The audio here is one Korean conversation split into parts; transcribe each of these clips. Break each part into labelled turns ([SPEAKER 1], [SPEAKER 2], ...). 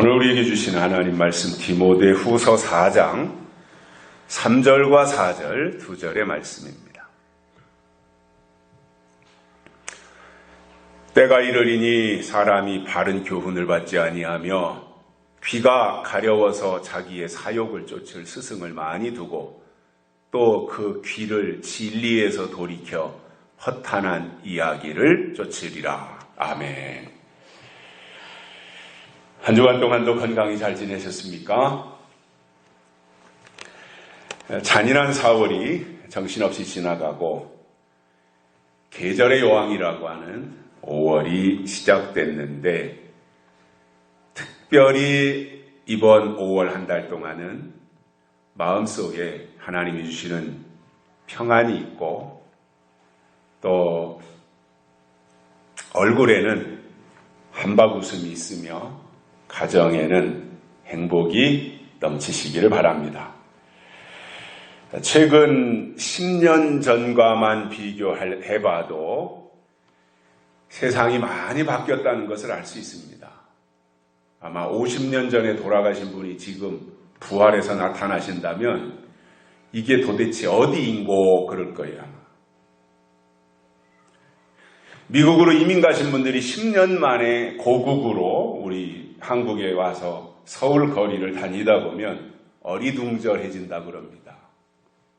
[SPEAKER 1] 오늘 우리에게 주신 하나님 말씀 디모데후서 4장 3절과 4절 2절의 말씀입니다. 때가 이르리니 사람이 바른 교훈을 받지 아니하며 귀가 가려워서 자기의 사욕을 쫓을 스승을 많이 두고 또 그 귀를 진리에서 돌이켜 허탄한 이야기를 쫓으리라. 아멘. 한 주간 동안도 건강히 잘 지내셨습니까? 잔인한 4월이 정신없이 지나가고 계절의 여왕이라고 하는 5월이 시작됐는데, 특별히 이번 5월 한 달 동안은 마음속에 하나님이 주시는 평안이 있고 또 얼굴에는 한박 웃음이 있으며 가정에는 행복이 넘치시기를 바랍니다. 최근 10년 전과만 비교해봐도 세상이 많이 바뀌었다는 것을 알 수 있습니다. 아마 50년 전에 돌아가신 분이 지금 부활해서 나타나신다면 이게 도대체 어디인고 그럴 거예요. 미국으로 이민 가신 분들이 10년 만에 고국으로 우리 한국에 와서 서울 거리를 다니다 보면 어리둥절해진다 그럽니다.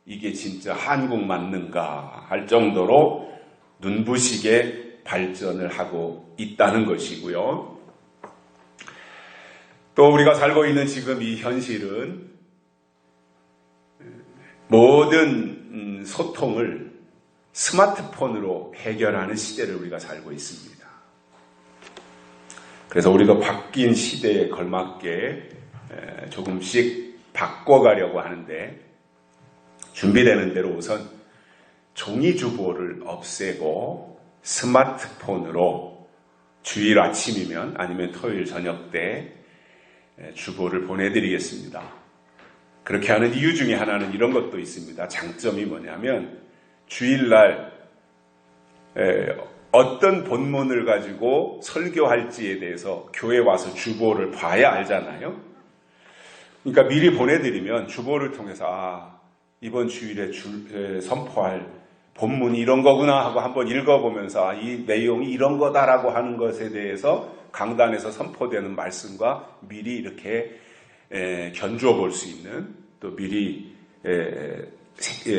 [SPEAKER 1] 이게 진짜 한국 맞는가 할 정도로 눈부시게 발전을 하고 있다는 것이고요. 또 우리가 살고 있는 지금 이 현실은 모든 소통을 스마트폰으로 해결하는 시대를 우리가 살고 있습니다. 그래서 우리가 바뀐 시대에 걸맞게 조금씩 바꿔가려고 하는데, 준비되는 대로 우선 종이주보를 없애고 스마트폰으로 주일 아침이면 아니면 토요일 저녁 때 주보를 보내드리겠습니다. 그렇게 하는 이유 중에 하나는 이런 것도 있습니다. 장점이 뭐냐면 주일날 어떤 본문을 가지고 설교할지에 대해서 교회 와서 주보를 봐야 알잖아요. 그러니까 미리 보내드리면 주보를 통해서 이번 주일에 선포할 본문이 이런 거구나 하고 한번 읽어보면서 이 내용이 이런 거다라고 하는 것에 대해서 강단에서 선포되는 말씀과 미리 이렇게 견주어 볼 수 있는, 또 미리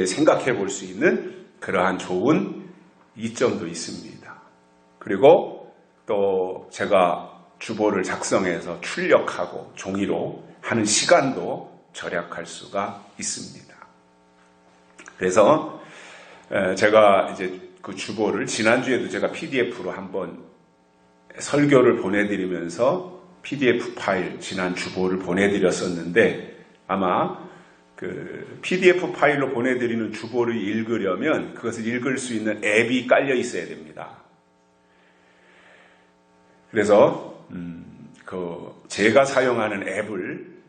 [SPEAKER 1] 생각해 볼 수 있는 그러한 좋은 이점도 있습니다. 그리고 또 제가 주보를 작성해서 출력하고 종이로 하는 시간도 절약할 수가 있습니다. 그래서 제가 이제 그 주보를 지난주에도 제가 PDF로 한번 설교를 보내드리면서 PDF 파일, 지난 주보를 보내드렸었는데, 아마 그 PDF 파일로 보내드리는 주보를 읽으려면 그것을 읽을 수 있는 앱이 깔려 있어야 됩니다. 그래서 제가 사용하는 앱을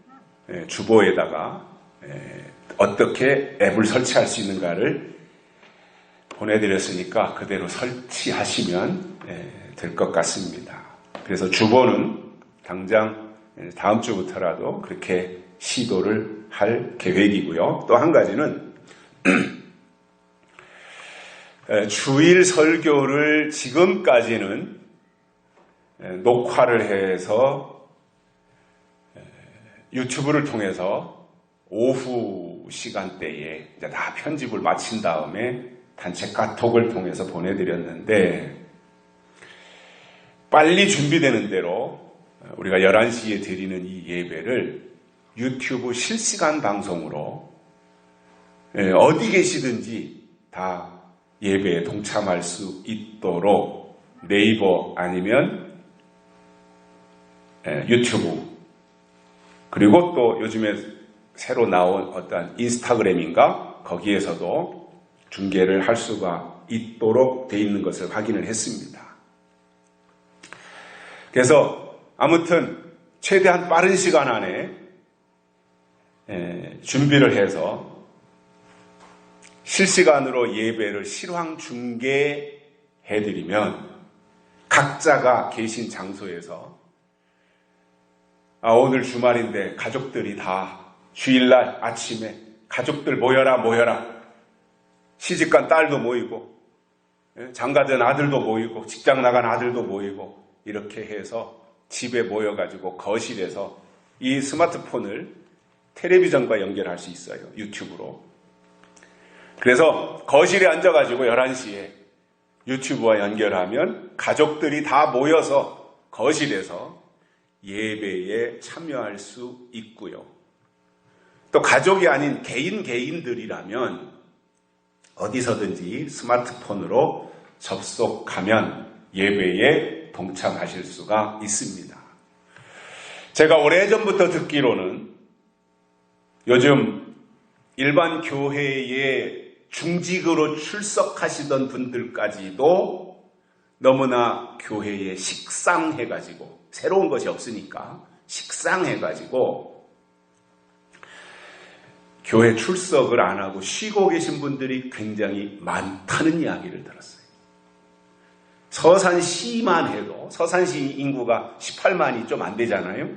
[SPEAKER 1] 주보에다가 어떻게 앱을 설치할 수 있는가를 보내드렸으니까 그대로 설치하시면 될 것 같습니다. 그래서 주보는 당장 다음 주부터라도 그렇게 시도를 할 계획이고요. 또 한 가지는 주일 설교를 지금까지는 녹화를 해서 유튜브를 통해서 오후 시간대에 이제 다 편집을 마친 다음에 단체 카톡을 통해서 보내드렸는데, 빨리 준비되는 대로 우리가 11시에 드리는 이 예배를 유튜브 실시간 방송으로 어디 계시든지 다 예배에 동참할 수 있도록 네이버 아니면 유튜브, 그리고 또 요즘에 새로 나온 어떤 인스타그램인가 거기에서도 중계를 할 수가 있도록 돼 있는 것을 확인을 했습니다. 그래서 아무튼 최대한 빠른 시간 안에 준비를 해서 실시간으로 예배를 실황 중계해드리면 각자가 계신 장소에서 오늘 주말인데 가족들이 다 주일날 아침에 가족들 모여라. 시집간 딸도 모이고, 장가든 아들도 모이고, 직장 나간 아들도 모이고, 이렇게 해서 집에 모여가지고 거실에서 이 스마트폰을 텔레비전과 연결할 수 있어요. 유튜브로. 그래서 거실에 앉아가지고 11시에 유튜브와 연결하면 가족들이 다 모여서 거실에서 예배에 참여할 수 있고요. 또 가족이 아닌 개인들이라면 어디서든지 스마트폰으로 접속하면 예배에 동참하실 수가 있습니다. 제가 오래전부터 듣기로는 요즘 일반 교회에 중직으로 출석하시던 분들까지도 너무나 교회에 식상해가지고, 새로운 것이 없으니까 식상해가지고 교회 출석을 안 하고 쉬고 계신 분들이 굉장히 많다는 이야기를 들었어요. 서산시만 해도, 서산시 인구가 18만이 좀 안 되잖아요.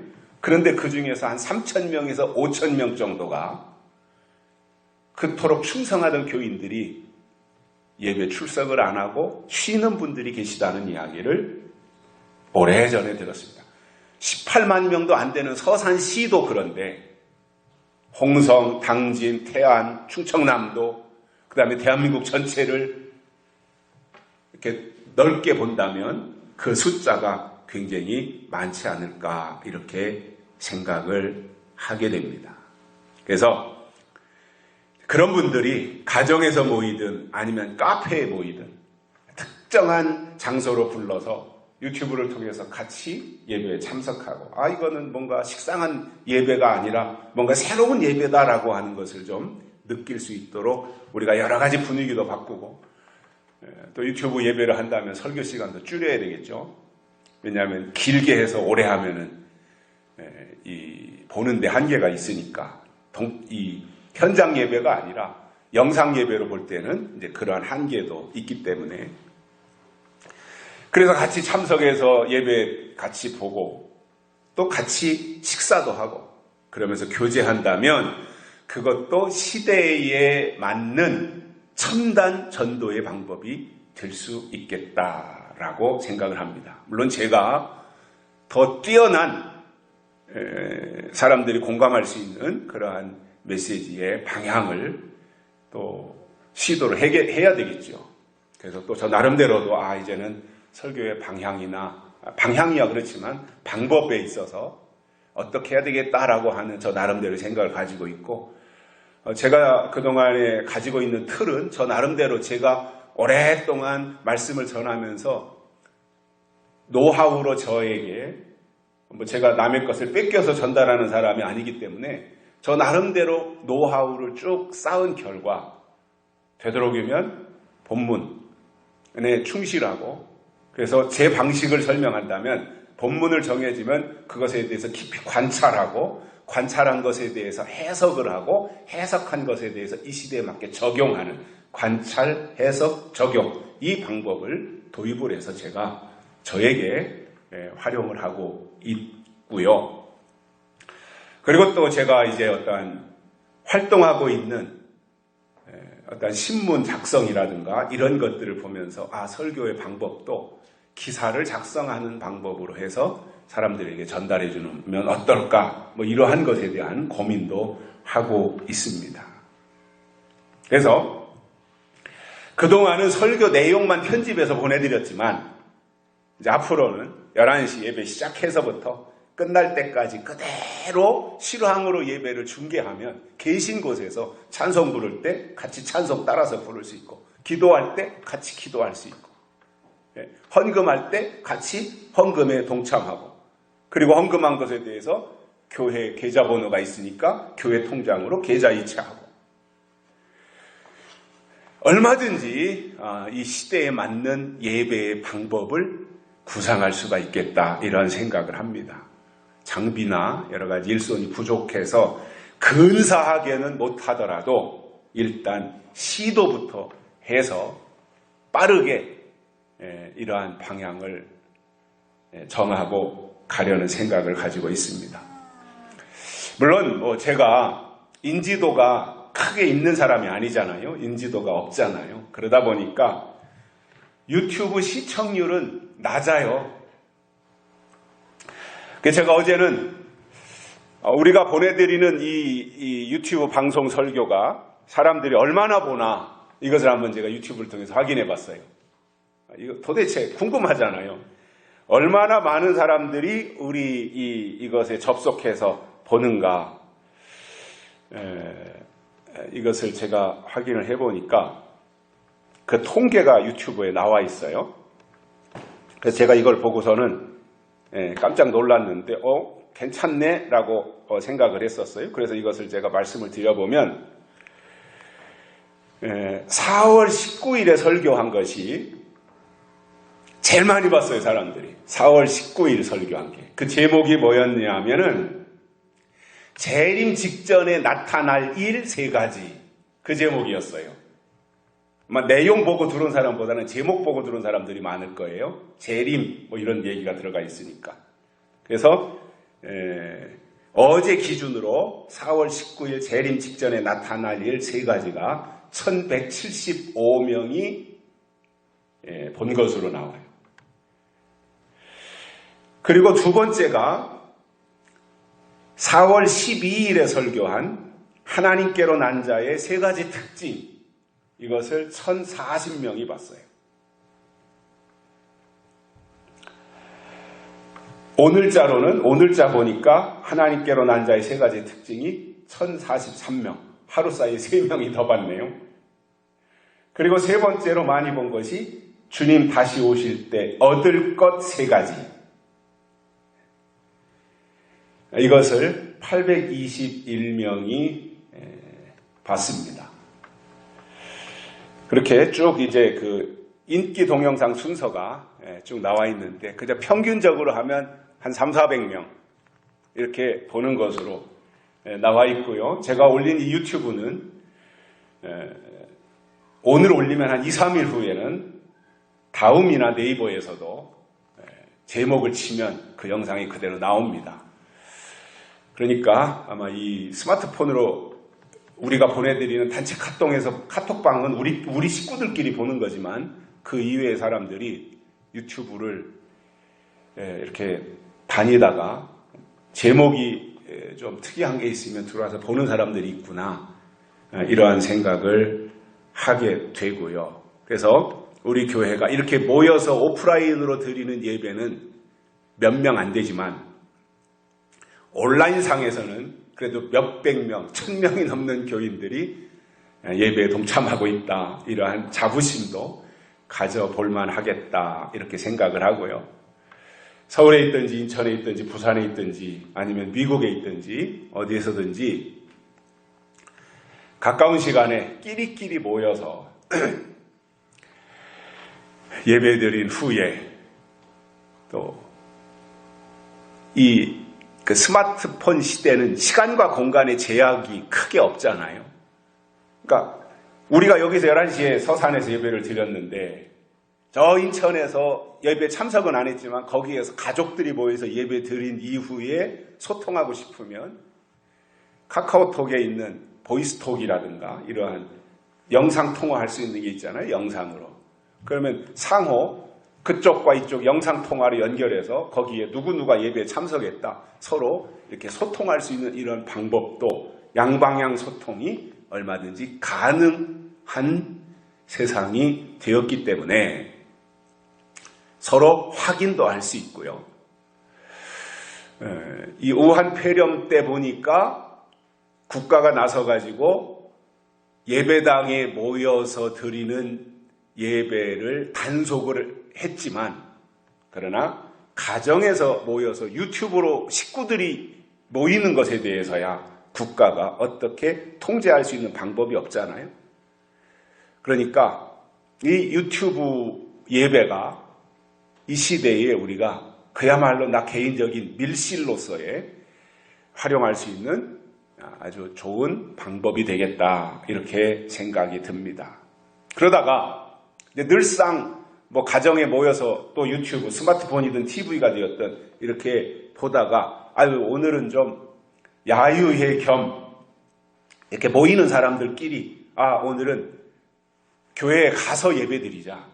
[SPEAKER 1] 그런데 그 중에서 한 3,000명에서 5,000명 정도가 그토록 충성하던 교인들이 예배 출석을 안 하고 쉬는 분들이 계시다는 이야기를 오래전에 들었습니다. 18만 명도 안 되는 서산시도 그런데 홍성, 당진, 태안, 충청남도, 그 다음에 대한민국 전체를 이렇게 넓게 본다면 그 숫자가 굉장히 많지 않을까 이렇게 생각을 하게 됩니다. 그래서 그런 분들이 가정에서 모이든 아니면 카페에 모이든 특정한 장소로 불러서 유튜브를 통해서 같이 예배에 참석하고, 이거는 뭔가 식상한 예배가 아니라 뭔가 새로운 예배다라고 하는 것을 좀 느낄 수 있도록 우리가 여러 가지 분위기도 바꾸고, 또 유튜브 예배를 한다면 설교 시간도 줄여야 되겠죠. 왜냐하면 길게 해서 오래 하면은 보는데 한계가 있으니까, 이 현장 예배가 아니라 영상 예배로 볼 때는 이제 그러한 한계도 있기 때문에, 그래서 같이 참석해서 예배 같이 보고 또 같이 식사도 하고 그러면서 교제한다면 그것도 시대에 맞는 첨단 전도의 방법이 될 수 있겠다라고 생각을 합니다. 물론 제가 더 뛰어난 사람들이 공감할 수 있는 그러한 메시지의 방향을 또 시도를 해야 되겠죠. 그래서 또 저 나름대로도 이제는 설교의 방향이야 그렇지만 방법에 있어서 어떻게 해야 되겠다라고 하는 저 나름대로 생각을 가지고 있고, 제가 그동안에 가지고 있는 틀은 저 나름대로 제가 오랫동안 말씀을 전하면서 노하우로 저에게, 제가 남의 것을 뺏겨서 전달하는 사람이 아니기 때문에 저 나름대로 노하우를 쭉 쌓은 결과 되도록이면 본문에 충실하고, 그래서 제 방식을 설명한다면 본문을 정해지면 그것에 대해서 깊이 관찰하고, 관찰한 것에 대해서 해석을 하고, 해석한 것에 대해서 이 시대에 맞게 적용하는 관찰, 해석, 적용, 이 방법을 도입을 해서 제가 저에게 활용을 하고 있고요. 그리고 또 제가 이제 어떤 활동하고 있는 어떤 신문 작성이라든가 이런 것들을 보면서 설교의 방법도 기사를 작성하는 방법으로 해서 사람들에게 전달해 주면 어떨까, 이러한 것에 대한 고민도 하고 있습니다. 그래서 그동안은 설교 내용만 편집해서 보내드렸지만 이제 앞으로는 11시 예배 시작해서부터 끝날 때까지 그대로 실황으로 예배를 중계하면 계신 곳에서 찬송 부를 때 같이 찬송 따라서 부를 수 있고, 기도할 때 같이 기도할 수 있고, 헌금할 때 같이 헌금에 동참하고, 그리고 헌금한 것에 대해서 교회 계좌번호가 있으니까 교회 통장으로 계좌 이체하고, 얼마든지 이 시대에 맞는 예배의 방법을 구상할 수가 있겠다 이런 생각을 합니다. 장비나 여러 가지 일손이 부족해서 근사하게는 못하더라도 일단 시도부터 해서 빠르게 이러한 방향을 정하고 가려는 생각을 가지고 있습니다. 물론 뭐 제가 인지도가 크게 있는 사람이 아니잖아요. 인지도가 없잖아요. 그러다 보니까 유튜브 시청률은 낮아요. 그래서 제가 어제는 우리가 보내드리는 이 유튜브 방송 설교가 사람들이 얼마나 보나 이것을 한번 제가 유튜브를 통해서 확인해 봤어요. 이거 도대체 궁금하잖아요. 얼마나 많은 사람들이 우리 이것에 접속해서 보는가. 이것을 제가 확인을 해보니까 그 통계가 유튜브에 나와 있어요. 그래서 제가 이걸 보고서는 깜짝 놀랐는데 괜찮네 라고 생각을 했었어요. 그래서 이것을 제가 말씀을 드려보면 4월 19일에 설교한 것이 제일 많이 봤어요. 사람들이 4월 19일 설교한 게. 그 제목이 뭐였냐면은 재림 직전에 나타날 일 3가지. 그 제목이었어요. 아마 내용 보고 들어온 사람보다는 제목 보고 들어온 사람들이 많을 거예요. 재림 뭐 이런 얘기가 들어가 있으니까. 그래서 어제 기준으로 4월 19일 재림 직전에 나타날 일 3가지가 1175명이 본 것으로 나와요. 그리고 두 번째가 4월 12일에 설교한 하나님께로 난 자의 3가지 특징, 이것을 1040명이 봤어요. 오늘자 보니까 하나님께로 난 자의 3가지 특징이 1043명, 하루 사이에 3명이 더 봤네요. 그리고 세 번째로 많이 본 것이 주님 다시 오실 때 얻을 것 3가지. 이것을 821명이 봤습니다. 그렇게 쭉 이제 그 인기 동영상 순서가 쭉 나와 있는데, 그저 평균적으로 하면 한 300~400명 이렇게 보는 것으로 나와 있고요. 제가 올린 이 유튜브는 오늘 올리면 한 2~3일 후에는 다음이나 네이버에서도 제목을 치면 그 영상이 그대로 나옵니다. 그러니까 아마 이 스마트폰으로 우리가 보내드리는 단체 카톡방은 우리 식구들끼리 보는 거지만 그 이외의 사람들이 유튜브를 이렇게 다니다가 제목이 좀 특이한 게 있으면 들어와서 보는 사람들이 있구나, 이러한 생각을 하게 되고요. 그래서 우리 교회가 이렇게 모여서 오프라인으로 드리는 예배는 몇 명 안 되지만 온라인상에서는 그래도 몇백 명, 1000명이 넘는 교인들이 예배에 동참하고 있다, 이러한 자부심도 가져볼만 하겠다, 이렇게 생각을 하고요. 서울에 있든지 인천에 있든지 부산에 있든지 아니면 미국에 있든지 어디에서든지 가까운 시간에 끼리끼리 모여서 예배드린 후에 또 그 스마트폰 시대는 시간과 공간의 제약이 크게 없잖아요. 그러니까 우리가 여기서 11시에 서산에서 예배를 드렸는데 저 인천에서 예배 참석은 안 했지만 거기에서 가족들이 모여서 예배 드린 이후에 소통하고 싶으면 카카오톡에 있는 보이스톡이라든가 이러한 영상 통화할 수 있는 게 있잖아요. 영상으로. 그러면 상호 그쪽과 이쪽 영상통화로 연결해서 거기에 누구누가 예배에 참석했다, 서로 이렇게 소통할 수 있는 이런 방법도, 양방향 소통이 얼마든지 가능한 세상이 되었기 때문에 서로 확인도 할 수 있고요. 이 우한 폐렴 때 보니까 국가가 나서가지고 예배당에 모여서 드리는 예배를 단속을 했지만, 그러나 가정에서 모여서 유튜브로 식구들이 모이는 것에 대해서야 국가가 어떻게 통제할 수 있는 방법이 없잖아요. 그러니까 이 유튜브 예배가 이 시대에 우리가 그야말로 나 개인적인 밀실로서의 활용할 수 있는 아주 좋은 방법이 되겠다, 이렇게 생각이 듭니다. 그러다가 늘상 뭐 가정에 모여서 또 유튜브, 스마트폰이든 TV가 되었든 이렇게 보다가 오늘은 좀 야유회 겸 이렇게 모이는 사람들끼리 오늘은 교회에 가서 예배드리자.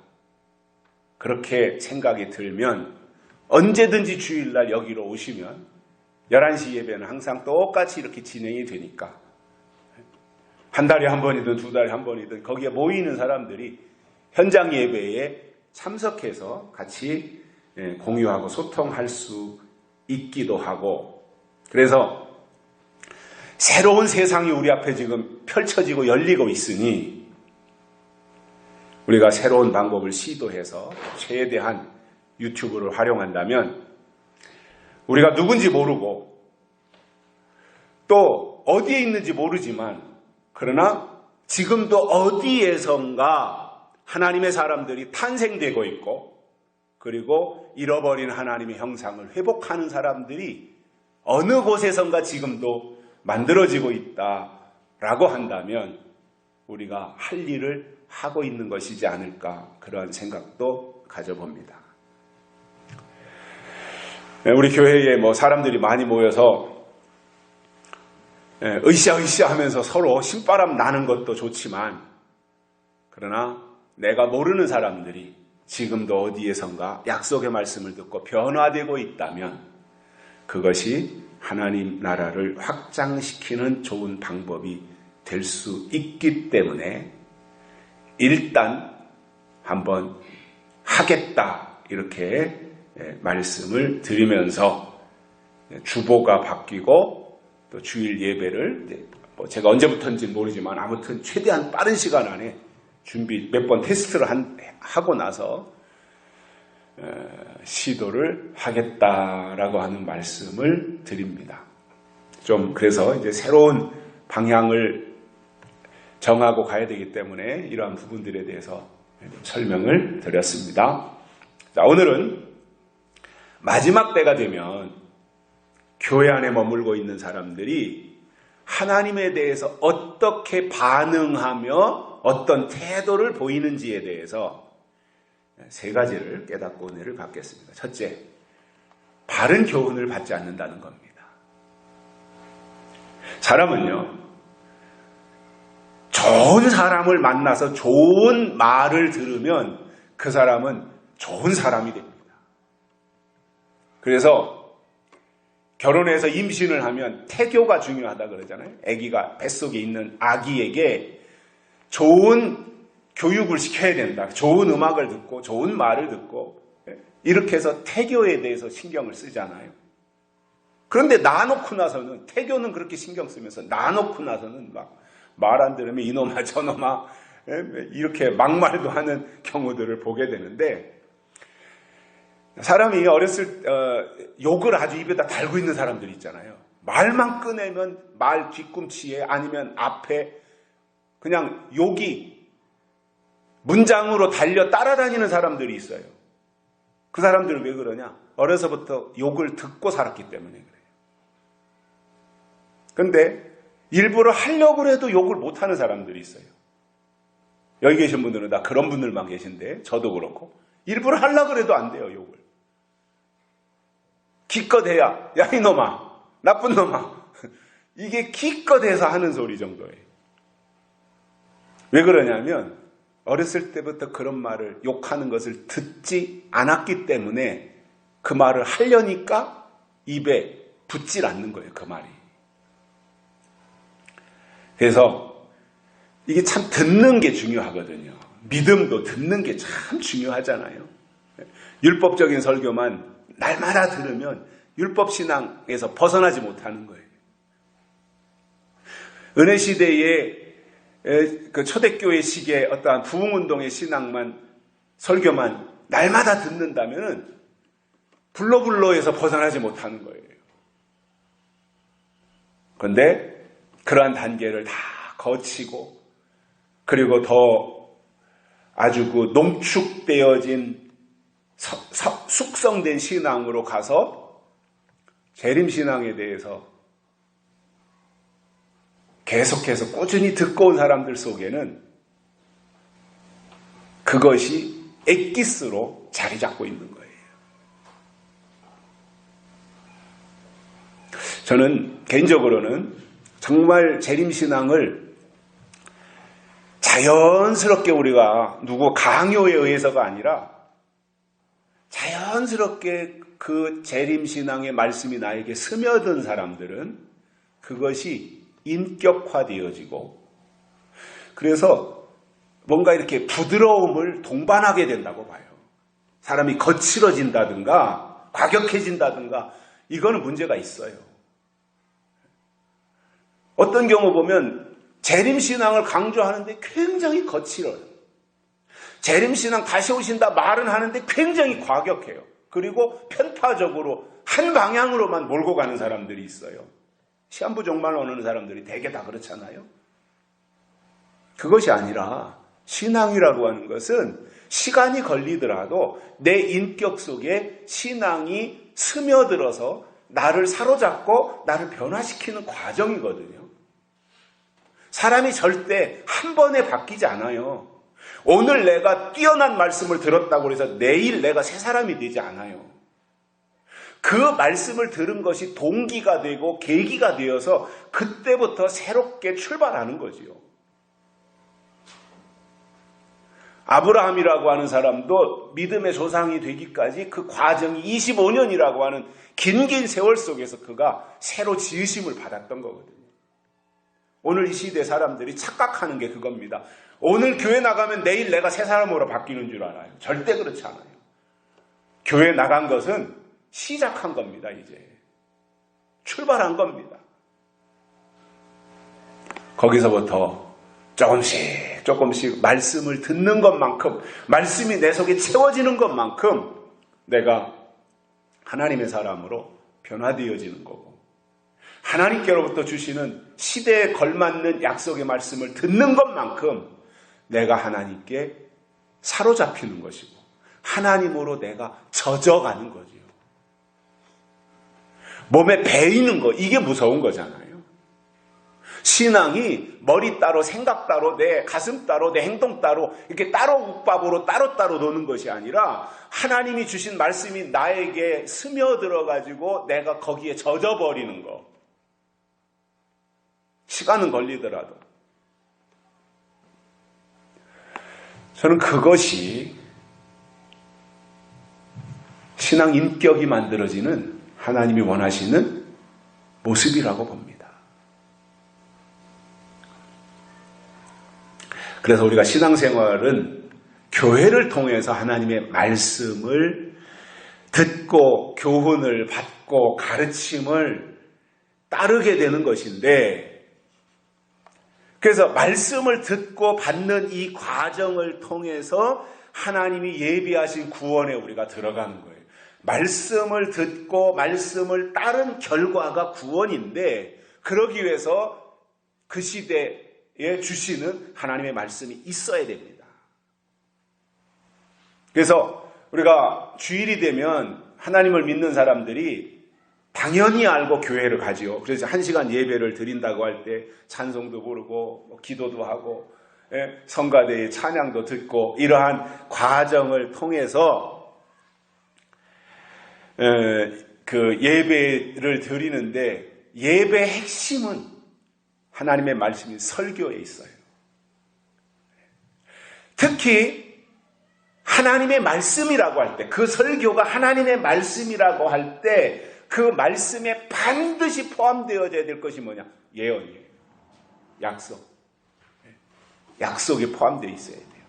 [SPEAKER 1] 그렇게 생각이 들면 언제든지 주일날 여기로 오시면 11시 예배는 항상 똑같이 이렇게 진행이 되니까 한 달에 한 번이든 두 달에 한 번이든 거기에 모이는 사람들이 현장 예배에 참석해서 같이 공유하고 소통할 수 있기도 하고, 그래서 새로운 세상이 우리 앞에 지금 펼쳐지고 열리고 있으니 우리가 새로운 방법을 시도해서 최대한 유튜브를 활용한다면 우리가 누군지 모르고 또 어디에 있는지 모르지만 그러나 지금도 어디에선가 하나님의 사람들이 탄생되고 있고 그리고 잃어버린 하나님의 형상을 회복하는 사람들이 어느 곳에선가 지금도 만들어지고 있다라고 한다면 우리가 할 일을 하고 있는 것이지 않을까, 그러한 생각도 가져봅니다. 우리 교회에 사람들이 많이 모여서 으쌰으쌰 하면서 서로 신바람 나는 것도 좋지만 그러나 내가 모르는 사람들이 지금도 어디에선가 약속의 말씀을 듣고 변화되고 있다면 그것이 하나님 나라를 확장시키는 좋은 방법이 될 수 있기 때문에 일단 한번 하겠다 이렇게 말씀을 드리면서 주보가 바뀌고 또 주일 예배를 제가 언제부터인지 모르지만 아무튼 최대한 빠른 시간 안에 준비 몇 번 테스트를 하고 나서 시도를 하겠다라고 하는 말씀을 드립니다. 좀 그래서 이제 새로운 방향을 정하고 가야 되기 때문에 이러한 부분들에 대해서 설명을 드렸습니다. 자, 오늘은 마지막 때가 되면 교회 안에 머물고 있는 사람들이 하나님에 대해서 어떻게 반응하며 어떤 태도를 보이는지에 대해서 세 가지를 깨닫고 은혜를 받겠습니다. 첫째, 바른 교훈을 받지 않는다는 겁니다. 사람은요, 좋은 사람을 만나서 좋은 말을 들으면 그 사람은 좋은 사람이 됩니다. 그래서 결혼해서 임신을 하면 태교가 중요하다 그러잖아요. 아기가 뱃속에 있는 아기에게 좋은 교육을 시켜야 된다. 좋은 음악을 듣고 좋은 말을 듣고 이렇게 해서 태교에 대해서 신경을 쓰잖아요. 그런데 낳아놓고 나서는, 태교는 그렇게 신경 쓰면서 낳아놓고 나서는 막 말 안 들으면 이놈아 저놈아 이렇게 막말도 하는 경우들을 보게 되는데, 사람이 어렸을 욕을 아주 입에다 달고 있는 사람들이 있잖아요. 말만 꺼내면 말 뒤꿈치에 아니면 앞에 그냥 욕이 문장으로 달려 따라다니는 사람들이 있어요. 그 사람들은 왜 그러냐? 어려서부터 욕을 듣고 살았기 때문에 그래요. 그런데 일부러 하려고 해도 욕을 못하는 사람들이 있어요. 여기 계신 분들은 다 그런 분들만 계신데 저도 그렇고 일부러 하려고 해도 안 돼요. 욕을 기껏 해야 야 이놈아 나쁜 놈아 이게 기껏 해서 하는 소리 정도예요. 왜 그러냐면 어렸을 때부터 그런 말을, 욕하는 것을 듣지 않았기 때문에 그 말을 하려니까 입에 붙질 않는 거예요. 그 말이. 그래서 이게 참 듣는 게 중요하거든요. 믿음도 듣는 게 참 중요하잖아요. 율법적인 설교만 날마다 들으면 율법신앙에서 벗어나지 못하는 거예요. 은혜시대의 그 초대교회식의 어떠한 부흥운동의 신앙만, 설교만 날마다 듣는다면 불로불로에서 벗어나지 못하는 거예요. 그런데 그러한 단계를 다 거치고 그리고 더 아주 그 농축되어진 숙성된 신앙으로 가서 재림신앙에 대해서 계속해서 꾸준히 듣고 온 사람들 속에는 그것이 엑기스로 자리 잡고 있는 거예요. 저는 개인적으로는 정말 재림신앙을 자연스럽게 우리가 누구 강요에 의해서가 아니라 자연스럽게 그 재림신앙의 말씀이 나에게 스며든 사람들은 그것이 인격화되어지고 그래서 뭔가 이렇게 부드러움을 동반하게 된다고 봐요. 사람이 거칠어진다든가 과격해진다든가 이거는 문제가 있어요. 어떤 경우 보면 재림신앙을 강조하는데 굉장히 거칠어요. 재림신앙 다시 오신다 말은 하는데 굉장히 과격해요. 그리고 편파적으로 한 방향으로만 몰고 가는 사람들이 있어요. 시한부 종말 오는 사람들이 대개 다 그렇잖아요. 그것이 아니라 신앙이라고 하는 것은 시간이 걸리더라도 내 인격 속에 신앙이 스며들어서 나를 사로잡고 나를 변화시키는 과정이거든요. 사람이 절대 한 번에 바뀌지 않아요. 오늘 내가 뛰어난 말씀을 들었다고 해서 내일 내가 새 사람이 되지 않아요. 그 말씀을 들은 것이 동기가 되고 계기가 되어서 그때부터 새롭게 출발하는 거지요. 아브라함이라고 하는 사람도 믿음의 조상이 되기까지 그 과정이 25년이라고 하는 긴 세월 속에서 그가 새로 지으심을 받았던 거거든요. 오늘 이 시대 사람들이 착각하는 게 그겁니다. 오늘 교회 나가면 내일 내가 새 사람으로 바뀌는 줄 알아요. 절대 그렇지 않아요. 교회 나간 것은 시작한 겁니다. 이제 출발한 겁니다. 거기서부터 조금씩 말씀을 듣는 것만큼 말씀이 내 속에 채워지는 것만큼 내가 하나님의 사람으로 변화되어지는 거고 하나님께로부터 주시는 시대에 걸맞는 약속의 말씀을 듣는 것만큼 내가 하나님께 사로잡히는 것이고 하나님으로 내가 젖어가는 거지요. 몸에 배이는 거 이게 무서운 거잖아요. 신앙이 머리 따로 생각 따로 내 가슴 따로 내 행동 따로 이렇게 따로 국밥으로 따로따로 노는 것이 아니라 하나님이 주신 말씀이 나에게 스며들어 가지고 내가 거기에 젖어버리는 거. 시간은 걸리더라도 저는 그것이 신앙 인격이 만들어지는 하나님이 원하시는 모습이라고 봅니다. 그래서 우리가 신앙생활은 교회를 통해서 하나님의 말씀을 듣고 교훈을 받고 가르침을 따르게 되는 것인데 그래서 말씀을 듣고 받는 이 과정을 통해서 하나님이 예비하신 구원에 우리가 들어가는 거예요. 말씀을 듣고 말씀을 따른 결과가 구원인데 그러기 위해서 그 시대에 주시는 하나님의 말씀이 있어야 됩니다. 그래서 우리가 주일이 되면 하나님을 믿는 사람들이 당연히 알고 교회를 가지요. 그래서 1시간 예배를 드린다고 할 때 찬송도 부르고 기도도 하고 성가대의 찬양도 듣고 이러한 과정을 통해서 그 예배를 드리는데 예배의 핵심은 하나님의 말씀이 설교에 있어요. 특히 하나님의 말씀이라고 할 때 그 설교가 하나님의 말씀이라고 할 때 그 말씀에 반드시 포함되어져야 될 것이 뭐냐? 예언이에요. 약속. 약속이 포함되어 있어야 돼요.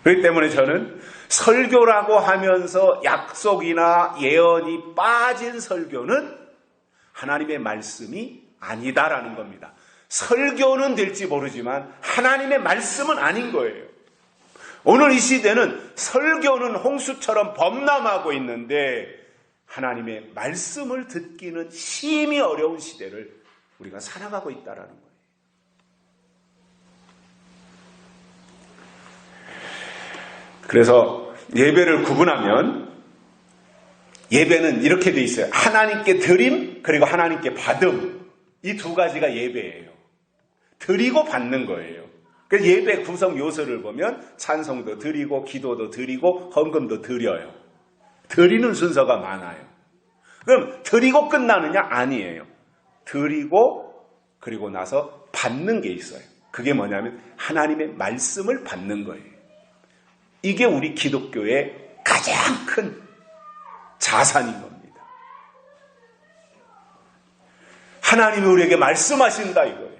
[SPEAKER 1] 그렇기 때문에 저는 설교라고 하면서 약속이나 예언이 빠진 설교는 하나님의 말씀이 아니다라는 겁니다. 설교는 될지 모르지만 하나님의 말씀은 아닌 거예요. 오늘 이 시대는 설교는 홍수처럼 범람하고 있는데 하나님의 말씀을 듣기는 심히 어려운 시대를 우리가 살아가고 있다라는 거예요. 그래서 예배를 구분하면 예배는 이렇게 돼 있어요. 하나님께 드림 그리고 하나님께 받음. 이 두 가지가 예배예요. 드리고 받는 거예요. 그래서 예배 구성 요소를 보면 찬송도 드리고 기도도 드리고 헌금도 드려요. 드리는 순서가 많아요. 그럼 드리고 끝나느냐? 아니에요. 드리고 그리고 나서 받는 게 있어요. 그게 뭐냐면 하나님의 말씀을 받는 거예요. 이게 우리 기독교의 가장 큰 자산인 겁니다. 하나님이 우리에게 말씀하신다 이거예요.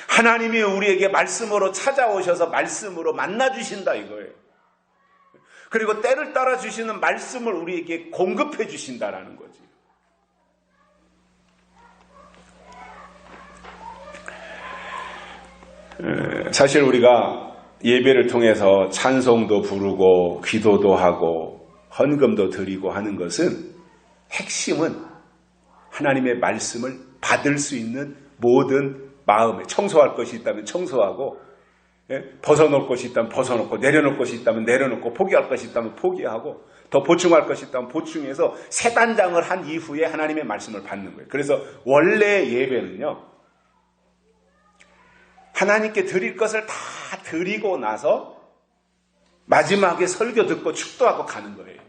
[SPEAKER 1] 하나님이 우리에게 말씀으로 찾아오셔서 말씀으로 만나주신다 이거예요. 그리고 때를 따라 주시는 말씀을 우리에게 공급해 주신다라는 거지. 사실 우리가 예배를 통해서 찬송도 부르고 기도도 하고 헌금도 드리고 하는 것은 핵심은 하나님의 말씀을 받을 수 있는 모든 마음에 청소할 것이 있다면 청소하고 벗어놓을 것이 있다면 벗어놓고 내려놓을 것이 있다면 내려놓고 포기할 것이 있다면 포기하고 더 보충할 것이 있다면 보충해서 세 단장을 한 이후에 하나님의 말씀을 받는 거예요. 그래서 원래 예배는요. 하나님께 드릴 것을 다 드리고 나서 마지막에 설교 듣고 축도하고 가는 거예요.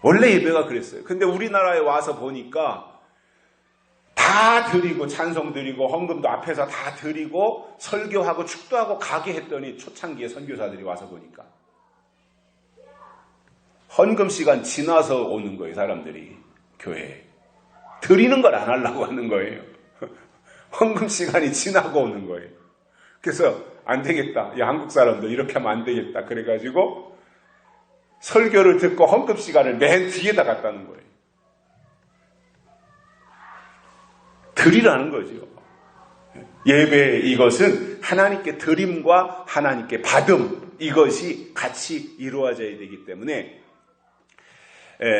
[SPEAKER 1] 원래 예배가 그랬어요. 근데 우리나라에 와서 보니까 다 드리고 찬송 드리고 헌금도 앞에서 다 드리고 설교하고 축도하고 가게 했더니 초창기에 선교사들이 와서 보니까 헌금 시간 지나서 오는 거예요. 사람들이 교회에. 드리는 걸 안 하려고 하는 거예요. 헌금 시간이 지나고 오는 거예요. 그래서 안 되겠다. 야, 한국 사람들 이렇게 하면 안 되겠다. 그래가지고 설교를 듣고 헌금 시간을 맨 뒤에다 갖다는 거예요. 드리라는 거죠. 예배 이것은 하나님께 드림과 하나님께 받음 이것이 같이 이루어져야 되기 때문에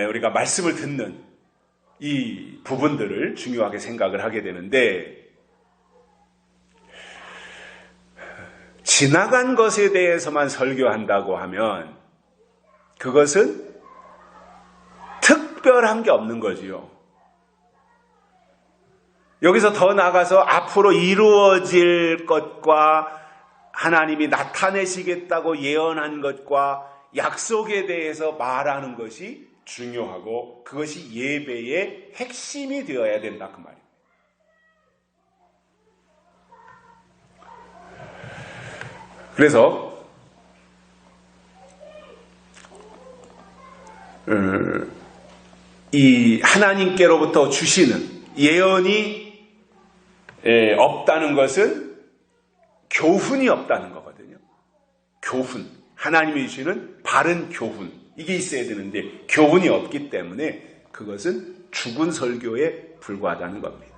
[SPEAKER 1] 우리가 말씀을 듣는 이 부분들을 중요하게 생각을 하게 되는데 지나간 것에 대해서만 설교한다고 하면 그것은 특별한 게 없는 거지요. 여기서 더 나아가서 앞으로 이루어질 것과 하나님이 나타내시겠다고 예언한 것과 약속에 대해서 말하는 것이 중요하고 그것이 예배의 핵심이 되어야 된다 그 말입니다. 그래서 이 하나님께로부터 주시는 예언이 없다는 것은 교훈이 없다는 거거든요. 교훈. 하나님이 주시는 바른 교훈. 이게 있어야 되는데 교훈이 없기 때문에 그것은 죽은 설교에 불과하다는 겁니다.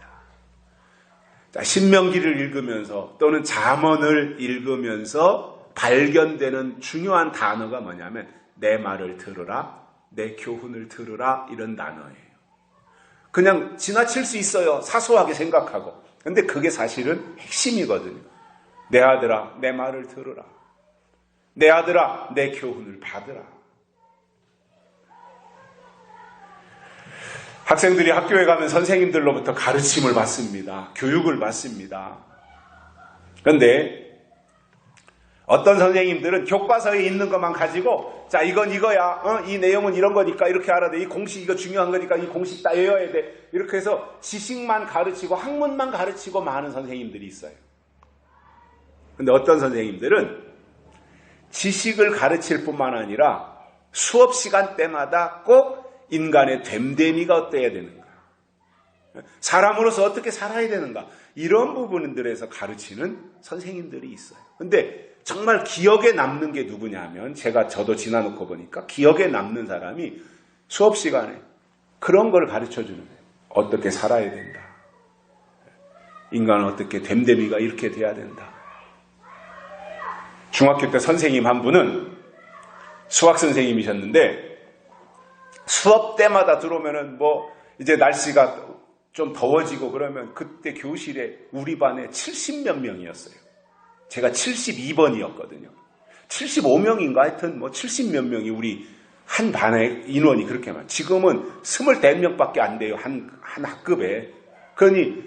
[SPEAKER 1] 자, 신명기를 읽으면서 또는 잠언을 읽으면서 발견되는 중요한 단어가 뭐냐면 내 말을 들으라, 내 교훈을 들으라 이런 단어예요. 그냥 지나칠 수 있어요. 사소하게 생각하고. 근데 그게 사실은 핵심이거든요. 내 아들아, 내 말을 들으라. 내 아들아, 내 교훈을 받으라. 학생들이 학교에 가면 선생님들로부터 가르침을 받습니다. 교육을 받습니다. 그런데 어떤 선생님들은 교과서에 있는 것만 가지고 자 이건 이거야. 이 내용은 이런 거니까 이렇게 알아야 돼. 이 공식 이거 중요한 거니까 이 공식 다 외워야 돼. 이렇게 해서 지식만 가르치고 학문만 가르치고 많은 선생님들이 있어요. 그런데 어떤 선생님들은 지식을 가르칠 뿐만 아니라 수업 시간 때마다 꼭 인간의 됨됨이가 어때야 되는가. 사람으로서 어떻게 살아야 되는가. 이런 부분들에서 가르치는 선생님들이 있어요. 근데 정말 기억에 남는 게 누구냐 하면 저도 지나놓고 보니까 기억에 남는 사람이 수업 시간에 그런 걸 가르쳐주는 거예요. 어떻게 살아야 된다. 인간은 어떻게 됨됨이가 이렇게 돼야 된다. 중학교 때 선생님 한 분은 수학 선생님이셨는데 수업 때마다 들어오면은 이제 날씨가 좀 더워지고 그러면 그때 교실에 우리 반에 70몇 명이었어요. 제가 72번이었거든요. 75명인가 하여튼 70몇 명이 우리 한 반의 인원이 그렇게 많아요. 지금은 24명밖에 안 돼요. 한 학급에. 그러니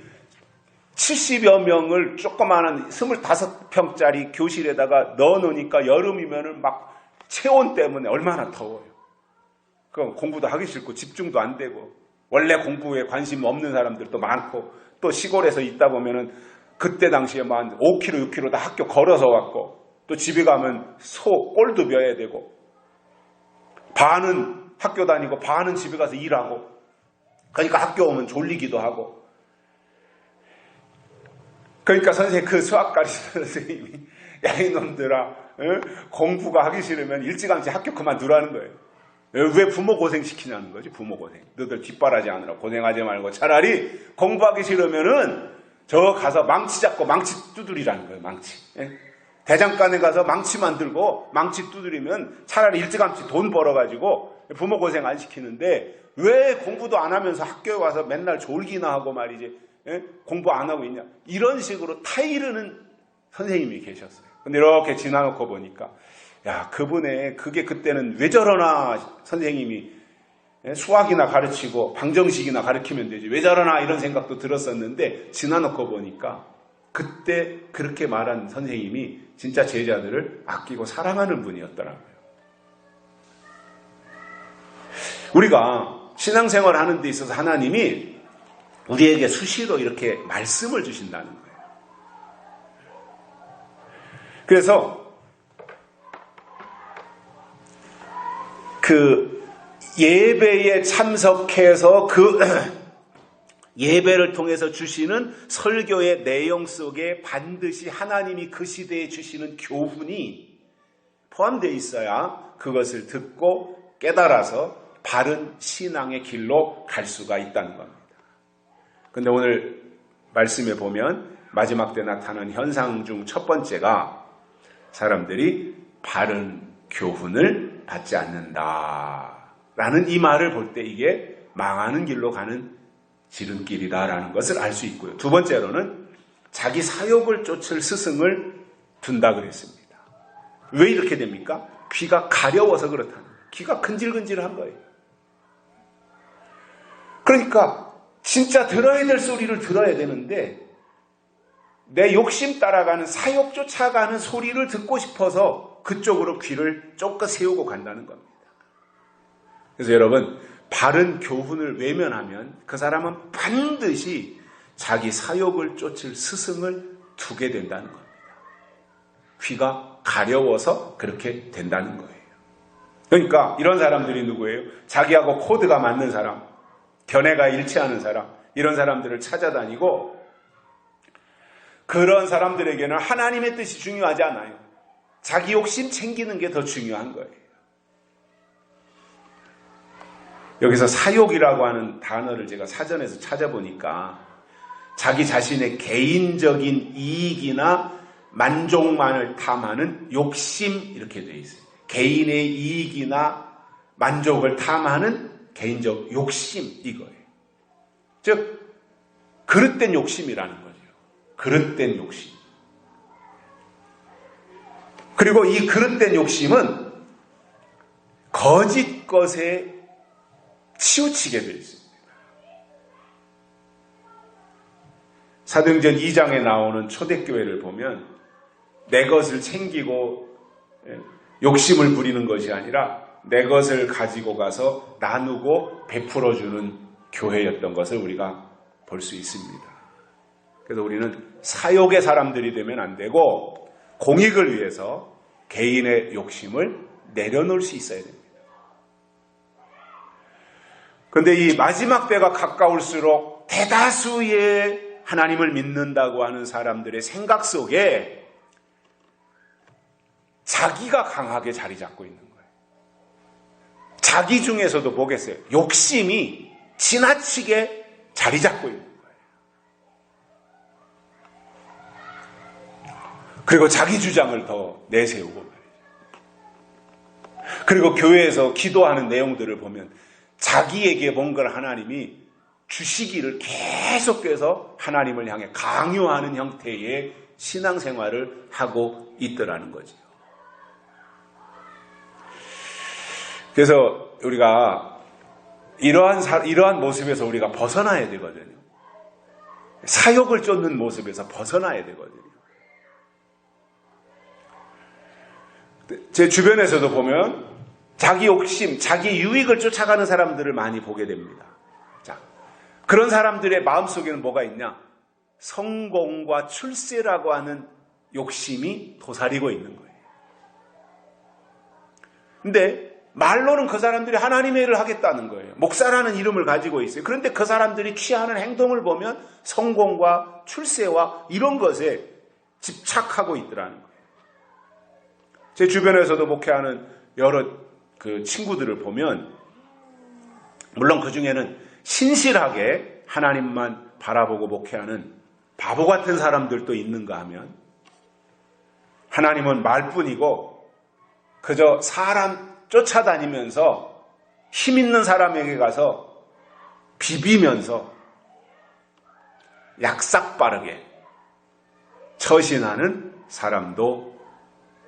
[SPEAKER 1] 70여 명을 조그마한 25평짜리 교실에다가 넣어놓으니까 여름이면은 막 체온 때문에 얼마나 더워요. 그럼 공부도 하기 싫고 집중도 안 되고 원래 공부에 관심 없는 사람들도 많고, 또 시골에서 있다 보면은 그때 당시에 막 5km, 6km 다 학교 걸어서 왔고, 또 집에 가면 꼴도 벼야 되고, 반은 학교 다니고 반은 집에 가서 일하고, 그러니까 학교 오면 졸리기도 하고. 그러니까 그 수학 가르치는 선생님이 야 이놈들아, 공부가 하기 싫으면 일찌감치 학교 그만두라는 거예요. 왜 부모 고생시키냐는 거지. 부모 고생. 너들 뒷바라지 하느라 고생하지 말고 차라리 공부하기 싫으면은 저 가서 망치 잡고 망치 두드리라는 거예요. 망치. 대장간에 가서 망치 만들고 망치 두드리면 차라리 일찌감치 돈 벌어가지고 부모 고생 안 시키는데, 왜 공부도 안 하면서 학교에 와서 맨날 졸기나 하고 말이지, 공부 안 하고 있냐, 이런 식으로 타이르는 선생님이 계셨어요. 근데 이렇게 지나놓고 보니까 야, 그게 그때는 왜 저러나, 선생님이 수학이나 가르치고 방정식이나 가르치면 되지 왜 저러나, 이런 생각도 들었었는데, 지나놓고 보니까 그때 그렇게 말한 선생님이 진짜 제자들을 아끼고 사랑하는 분이었더라고요. 우리가 신앙생활 하는 데 있어서 하나님이 우리에게 수시로 이렇게 말씀을 주신다는 거예요. 그래서 그 예배에 참석해서 그 예배를 통해서 주시는 설교의 내용 속에 반드시 하나님이 그 시대에 주시는 교훈이 포함되어 있어야 그것을 듣고 깨달아서 바른 신앙의 길로 갈 수가 있다는 겁니다. 그런데 오늘 말씀에 보면 마지막 때 나타난 현상 중 첫 번째가 사람들이 바른 교훈을 받지 않는다라는 이 말을 볼 때 이게 망하는 길로 가는 지름길이다라는 것을 알 수 있고요. 두 번째로는 자기 사욕을 쫓을 스승을 둔다 그랬습니다. 왜 이렇게 됩니까? 귀가 가려워서 그렇다는 거예요. 귀가 근질근질한 거예요. 그러니까 진짜 들어야 될 소리를 들어야 되는데 내 욕심 따라가는, 사욕 쫓아가는 소리를 듣고 싶어서 그쪽으로 귀를 쫓겨 세우고 간다는 겁니다. 그래서 여러분, 바른 교훈을 외면하면 그 사람은 반드시 자기 사욕을 쫓을 스승을 두게 된다는 겁니다. 귀가 가려워서 그렇게 된다는 거예요. 그러니까 이런 사람들이 누구예요? 자기하고 코드가 맞는 사람, 견해가 일치하는 사람, 이런 사람들을 찾아다니고, 그런 사람들에게는 하나님의 뜻이 중요하지 않아요. 자기 욕심 챙기는 게 더 중요한 거예요. 여기서 사욕이라고 하는 단어를 제가 사전에서 찾아보니까 자기 자신의 개인적인 이익이나 만족만을 탐하는 욕심, 이렇게 되어 있어요. 개인의 이익이나 만족을 탐하는 개인적 욕심, 이거예요. 즉 그릇된 욕심이라는 거죠. 그릇된 욕심. 그리고 이 그릇된 욕심은 거짓 것에 치우치게 되어 있습니다. 사도행전 2장에 나오는 초대교회를 보면 내 것을 챙기고 욕심을 부리는 것이 아니라 내 것을 가지고 가서 나누고 베풀어주는 교회였던 것을 우리가 볼 수 있습니다. 그래서 우리는 사욕의 사람들이 되면 안 되고 공익을 위해서 개인의 욕심을 내려놓을 수 있어야 됩니다. 그런데 이 마지막 때가 가까울수록 대다수의 하나님을 믿는다고 하는 사람들의 생각 속에 자기가 강하게 자리 잡고 있는 거예요. 자기 중에서도 보겠어요. 욕심이 지나치게 자리 잡고 있는 거예요. 그리고 자기 주장을 더 내세우고 말이죠. 그리고 교회에서 기도하는 내용들을 보면 자기에게 뭔가를 하나님이 주시기를 계속해서 하나님을 향해 강요하는 형태의 신앙생활을 하고 있더라는 거죠. 그래서 우리가 이러한 모습에서 우리가 벗어나야 되거든요. 사욕을 쫓는 모습에서 벗어나야 되거든요. 제 주변에서도 보면 자기 욕심, 자기 유익을 쫓아가는 사람들을 많이 보게 됩니다. 자, 그런 사람들의 마음속에는 뭐가 있냐? 성공과 출세라고 하는 욕심이 도사리고 있는 거예요. 근데 말로는 그 사람들이 하나님의 일을 하겠다는 거예요. 목사라는 이름을 가지고 있어요. 그런데 그 사람들이 취하는 행동을 보면 성공과 출세와 이런 것에 집착하고 있더라는 거예요. 제 주변에서도 목회하는 여러 그 친구들을 보면, 물론 그 중에는 신실하게 하나님만 바라보고 목회하는 바보 같은 사람들도 있는가 하면, 하나님은 말뿐이고 그저 사람 쫓아다니면서 힘 있는 사람에게 가서 비비면서 약삭빠르게 처신하는 사람도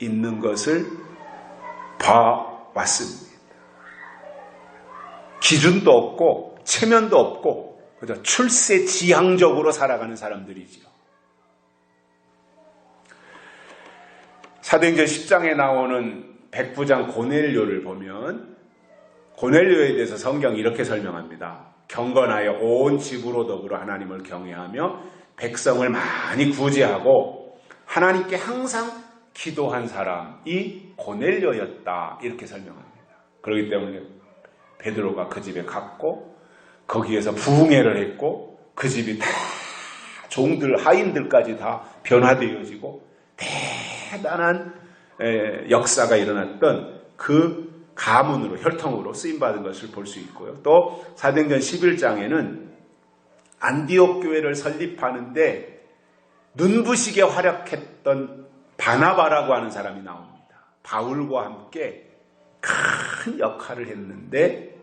[SPEAKER 1] 있는 것을 봐왔습니다. 기준도 없고 체면도 없고 그저 출세지향적으로 살아가는 사람들이지요. 사도행전 10장에 나오는 백부장 고넬료를 보면 고넬료에 대해서 성경이 이렇게 설명합니다. 경건하여 온 집으로 더불어 하나님을 경외하며 백성을 많이 구제하고 하나님께 항상 기도한 사람이 고넬료였다, 이렇게 설명합니다. 그렇기 때문에 베드로가 그 집에 갔고 거기에서 부흥회를 했고 그 집이 다 종들 하인들까지 다 변화되어지고 대단한 역사가 일어났던 그 가문으로, 혈통으로 쓰임받은 것을 볼 수 있고요. 또 사도행전 11장에는 안디옥 교회를 설립하는데 눈부시게 활약했던 바나바라고 하는 사람이 나옵니다. 바울과 함께 큰 역할을 했는데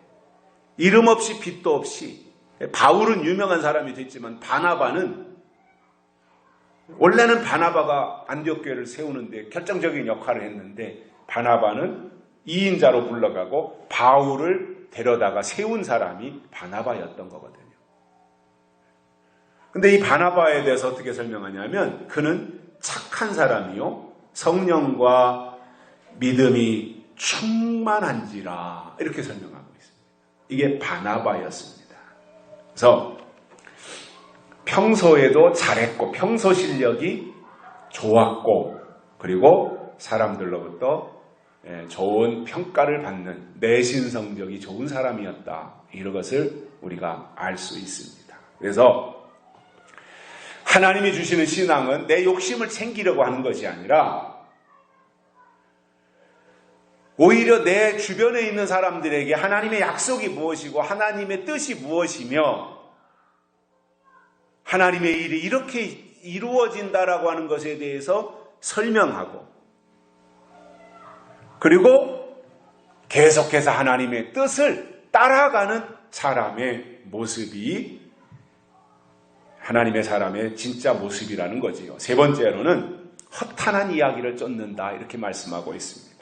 [SPEAKER 1] 이름 없이 빚도 없이, 바울은 유명한 사람이 됐지만 바나바는, 원래는 바나바가 안디옥 교회를 세우는데 결정적인 역할을 했는데 바나바는 2인자로 불러가고 바울을 데려다가 세운 사람이 바나바였던 거거든요. 근데 이 바나바에 대해서 어떻게 설명하냐면 그는 착한 사람이요 성령과 믿음이 충만한지라, 이렇게 설명하고 있습니다. 이게 바나바였습니다. 그래서 평소에도 잘했고 평소 실력이 좋았고 그리고 사람들로부터 좋은 평가를 받는 내신 성적이 좋은 사람이었다, 이런 것을 우리가 알 수 있습니다. 그래서 하나님이 주시는 신앙은 내 욕심을 챙기려고 하는 것이 아니라 오히려 내 주변에 있는 사람들에게 하나님의 약속이 무엇이고 하나님의 뜻이 무엇이며 하나님의 일이 이렇게 이루어진다라고 하는 것에 대해서 설명하고, 그리고 계속해서 하나님의 뜻을 따라가는 사람의 모습이 하나님의 사람의 진짜 모습이라는 거지요. 세 번째로는 허탄한 이야기를 쫓는다, 이렇게 말씀하고 있습니다.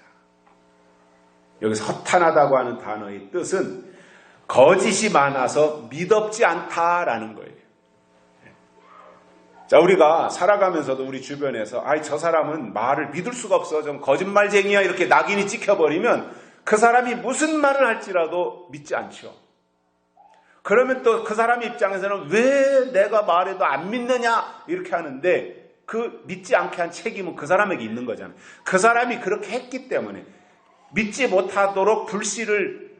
[SPEAKER 1] 여기서 허탄하다고 하는 단어의 뜻은 거짓이 많아서 믿업지 않다라는 거예요. 자, 우리가 살아가면서도 우리 주변에서 저 사람은 말을 믿을 수가 없어, 좀 거짓말쟁이야, 이렇게 낙인이 찍혀버리면 그 사람이 무슨 말을 할지라도 믿지 않죠. 그러면 또 그 사람 입장에서는 왜 내가 말해도 안 믿느냐, 이렇게 하는데 그 믿지 않게 한 책임은 그 사람에게 있는 거잖아요. 그 사람이 그렇게 했기 때문에, 믿지 못하도록 불씨를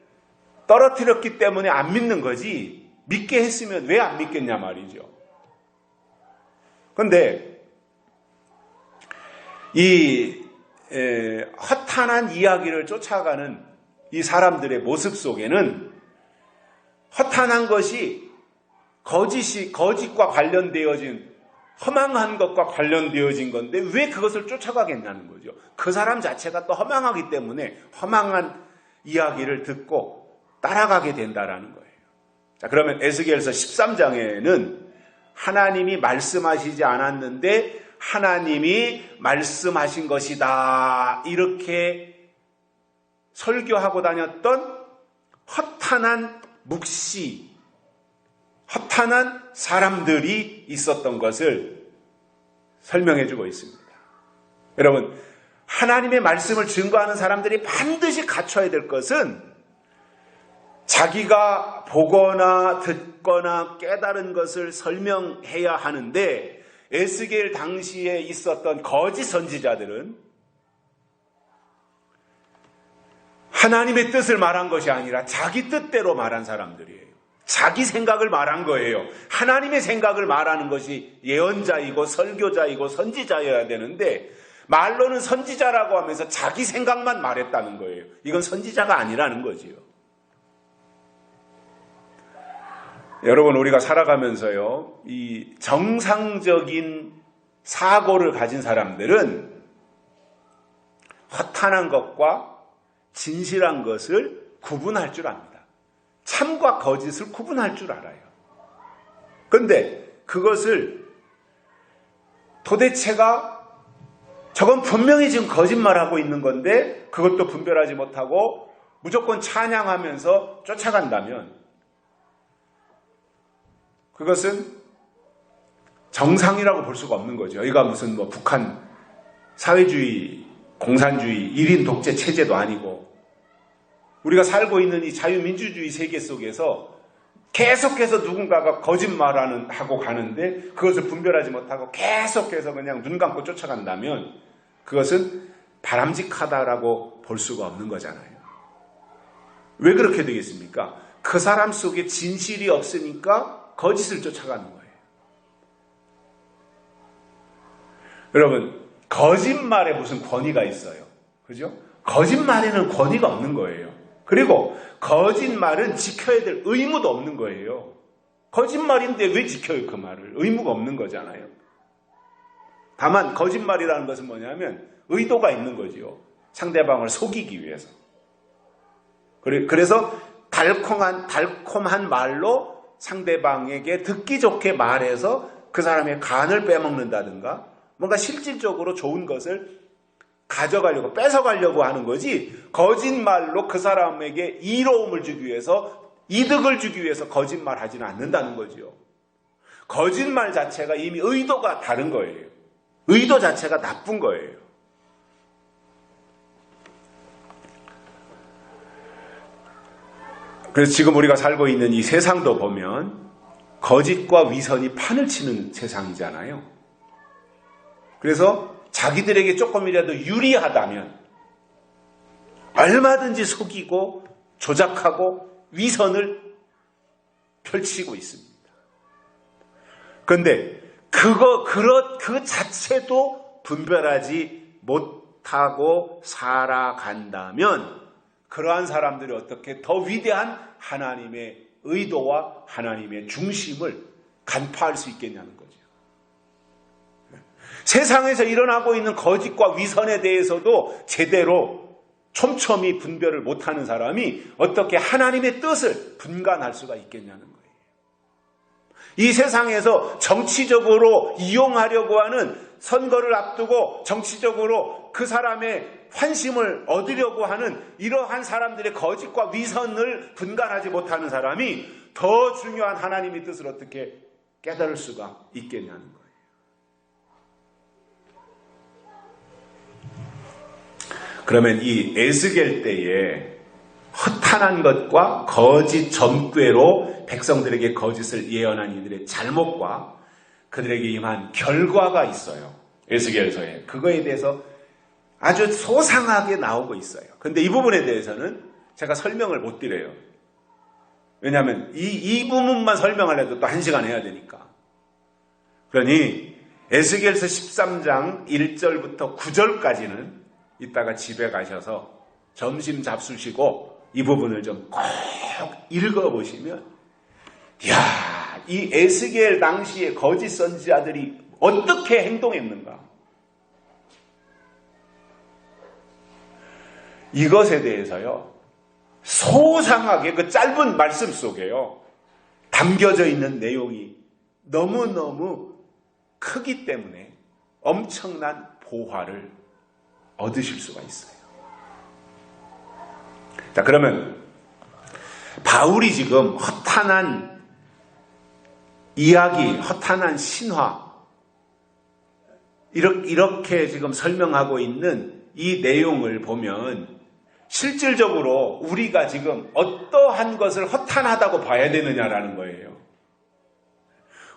[SPEAKER 1] 떨어뜨렸기 때문에 안 믿는 거지, 믿게 했으면 왜 안 믿겠냐 말이죠. 그런데 이 허탄한 이야기를 쫓아가는 이 사람들의 모습 속에는 허탄한 것이 거짓과 관련되어진, 허망한 것과 관련되어진 건데 왜 그것을 쫓아가겠냐는 거죠. 그 사람 자체가 또 허망하기 때문에 허망한 이야기를 듣고 따라가게 된다라는 거예요. 자, 그러면 에스겔서 13장에는 하나님이 말씀하시지 않았는데 하나님이 말씀하신 것이다, 이렇게 설교하고 다녔던 허탄한 묵시, 허탄한 사람들이 있었던 것을 설명해 주고 있습니다. 여러분, 하나님의 말씀을 증거하는 사람들이 반드시 갖춰야 될 것은 자기가 보거나 듣거나 깨달은 것을 설명해야 하는데 에스겔 당시에 있었던 거짓 선지자들은 하나님의 뜻을 말한 것이 아니라 자기 뜻대로 말한 사람들이에요. 자기 생각을 말한 거예요. 하나님의 생각을 말하는 것이 예언자이고 설교자이고 선지자여야 되는데 말로는 선지자라고 하면서 자기 생각만 말했다는 거예요. 이건 선지자가 아니라는 거지요. 여러분, 우리가 살아가면서요, 이 정상적인 사고를 가진 사람들은 허탄한 것과 진실한 것을 구분할 줄 압니다. 참과 거짓을 구분할 줄 알아요. 그런데 그것을 도대체가 저건 분명히 지금 거짓말하고 있는 건데 그것도 분별하지 못하고 무조건 찬양하면서 쫓아간다면 그것은 정상이라고 볼 수가 없는 거죠. 여기가 무슨 북한 사회주의, 공산주의, 1인 독재 체제도 아니고 우리가 살고 있는 이 자유민주주의 세계 속에서 계속해서 누군가가 거짓말하고 가는데 그것을 분별하지 못하고 계속해서 그냥 눈 감고 쫓아간다면 그것은 바람직하다라고 볼 수가 없는 거잖아요. 왜 그렇게 되겠습니까? 그 사람 속에 진실이 없으니까 거짓을 쫓아가는 거예요. 여러분, 거짓말에 무슨 권위가 있어요? 그죠? 거짓말에는 권위가 없는 거예요. 그리고 거짓말은 지켜야 될 의무도 없는 거예요. 거짓말인데 왜 지켜요, 그 말을? 의무가 없는 거잖아요. 다만 거짓말이라는 것은 뭐냐면 의도가 있는 거지요. 상대방을 속이기 위해서. 그래서 달콤한 말로 상대방에게 듣기 좋게 말해서 그 사람의 간을 빼먹는다든가 뭔가 실질적으로 좋은 것을 가져가려고 뺏어가려고 하는 거지 거짓말로 그 사람에게 이로움을 주기 위해서 이득을 주기 위해서 거짓말하지는 않는다는 거죠. 거짓말 자체가 이미 의도가 다른 거예요. 의도 자체가 나쁜 거예요. 그래서 지금 우리가 살고 있는 이 세상도 보면 거짓과 위선이 판을 치는 세상이잖아요. 그래서 자기들에게 조금이라도 유리하다면 얼마든지 속이고 조작하고 위선을 펼치고 있습니다. 그런데 그 자체도 분별하지 못하고 살아간다면 그러한 사람들이 어떻게 더 위대한 하나님의 의도와 하나님의 중심을 간파할 수 있겠냐는 거죠. 세상에서 일어나고 있는 거짓과 위선에 대해서도 제대로 촘촘히 분별을 못하는 사람이 어떻게 하나님의 뜻을 분간할 수가 있겠냐는 거예요. 이 세상에서 정치적으로 이용하려고 하는 선거를 앞두고 정치적으로 그 사람의 환심을 얻으려고 하는 이러한 사람들의 거짓과 위선을 분간하지 못하는 사람이 더 중요한 하나님의 뜻을 어떻게 깨달을 수가 있겠냐는 거예요. 그러면 이 에스겔 때에 허탄한 것과 거짓 점괘로 백성들에게 거짓을 예언한 이들의 잘못과 그들에게 임한 결과가 있어요. 에스겔서에. 그거에 대해서 아주 소상하게 나오고 있어요. 그런데 이 부분에 대해서는 제가 설명을 못 드려요. 왜냐하면 이 부분만 설명하려도 또 1시간 해야 되니까. 그러니 에스겔서 13장 1절부터 9절까지는 이따가 집에 가셔서 점심 잡수시고 이 부분을 좀 꼭 읽어보시면 이야, 이 에스겔 당시의 거짓 선지자들이 어떻게 행동했는가? 이것에 대해서요, 소상하게 그 짧은 말씀 속에요, 담겨져 있는 내용이 너무너무 크기 때문에 엄청난 보화를 얻으실 수가 있어요. 자, 그러면 바울이 지금 허탄한 이야기, 허탄한 신화, 이렇게 지금 설명하고 있는 이 내용을 보면 실질적으로 우리가 지금 어떠한 것을 허탄하다고 봐야 되느냐라는 거예요.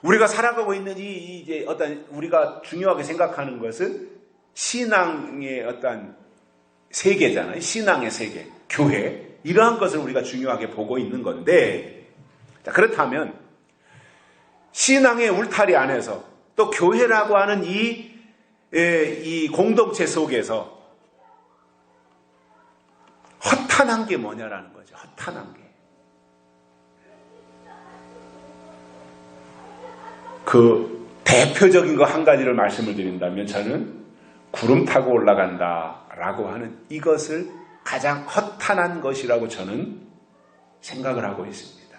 [SPEAKER 1] 우리가 살아가고 있는 이제 어떤 우리가 중요하게 생각하는 것은 신앙의 어떤 세계잖아요. 신앙의 세계, 교회. 이러한 것을 우리가 중요하게 보고 있는 건데, 자, 그렇다면 신앙의 울타리 안에서 또 교회라고 하는 이 공동체 속에서 허탄한 게 뭐냐라는 거죠. 허탄한 게. 그 대표적인 거 한 가지를 말씀을 드린다면 저는 구름 타고 올라간다라고 하는 이것을 가장 허탄한 것이라고 저는 생각을 하고 있습니다.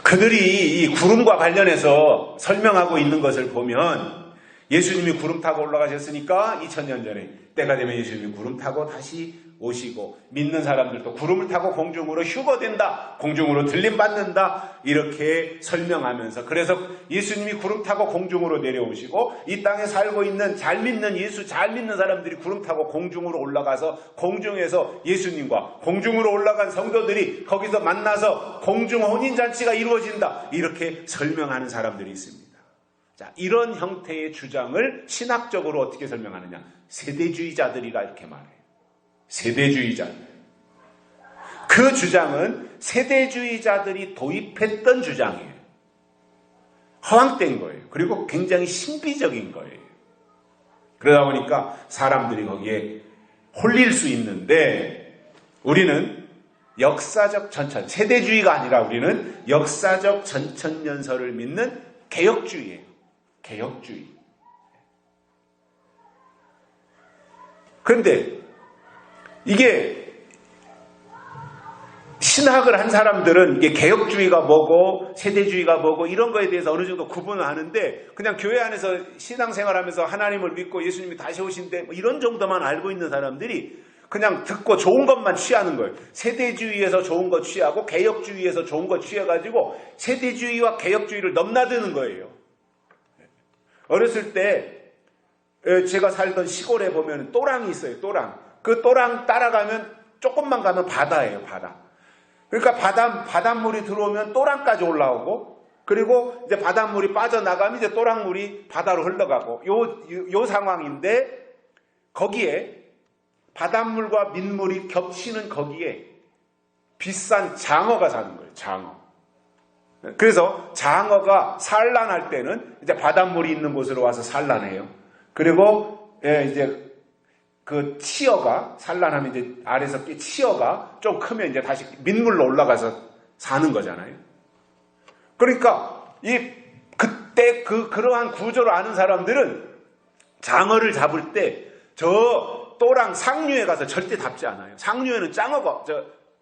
[SPEAKER 1] 그들이 이 구름과 관련해서 설명하고 있는 것을 보면 예수님이 구름 타고 올라가셨으니까 2000년 전에 때가 되면 예수님이 구름 타고 다시 오시고 믿는 사람들도 구름을 타고 공중으로 휴거된다. 공중으로 들림받는다. 이렇게 설명하면서 그래서 예수님이 구름 타고 공중으로 내려오시고 이 땅에 살고 있는 잘 믿는 예수 잘 믿는 사람들이 구름 타고 공중으로 올라가서 공중에서 예수님과 공중으로 올라간 성도들이 거기서 만나서 공중 혼인잔치가 이루어진다. 이렇게 설명하는 사람들이 있습니다. 자, 이런 형태의 주장을 신학적으로 어떻게 설명하느냐? 세대주의자들이라 이렇게 말해요. 세대주의자들. 그 주장은 세대주의자들이 도입했던 주장이에요. 허황된 거예요. 그리고 굉장히 신비적인 거예요. 그러다 보니까 사람들이 거기에 홀릴 수 있는데 우리는 역사적 전천, 세대주의가 아니라 우리는 역사적 전천연설을 믿는 개혁주의예요. 개혁주의. 그런데 이게 신학을 한 사람들은 이게 개혁주의가 뭐고 세대주의가 뭐고 이런 거에 대해서 어느 정도 구분을 하는데 그냥 교회 안에서 신앙생활하면서 하나님을 믿고 예수님이 다시 오신대 뭐 이런 정도만 알고 있는 사람들이 그냥 듣고 좋은 것만 취하는 거예요. 세대주의에서 좋은 거 취하고 개혁주의에서 좋은 거 취해가지고 세대주의와 개혁주의를 넘나드는 거예요. 어렸을 때 제가 살던 시골에 보면 또랑이 있어요. 또랑. 그 또랑 따라가면 조금만 가면 바다예요. 바다. 그러니까 바닷물이 들어오면 또랑까지 올라오고 그리고 이제 바닷물이 빠져나가면 이제 또랑물이 바다로 흘러가고 요 상황인데 거기에 바닷물과 민물이 겹치는 거기에 비싼 장어가 사는 거예요. 장어. 그래서 장어가 산란할 때는 이제 바닷물이 있는 곳으로 와서 산란해요. 그리고 이제 그 치어가 산란하면 이제 아래에서 치어가 좀 크면 이제 다시 민물로 올라가서 사는 거잖아요. 그러니까 그때 그러한 구조를 아는 사람들은 장어를 잡을 때 저 또랑 상류에 가서 절대 잡지 않아요. 상류에는 장어가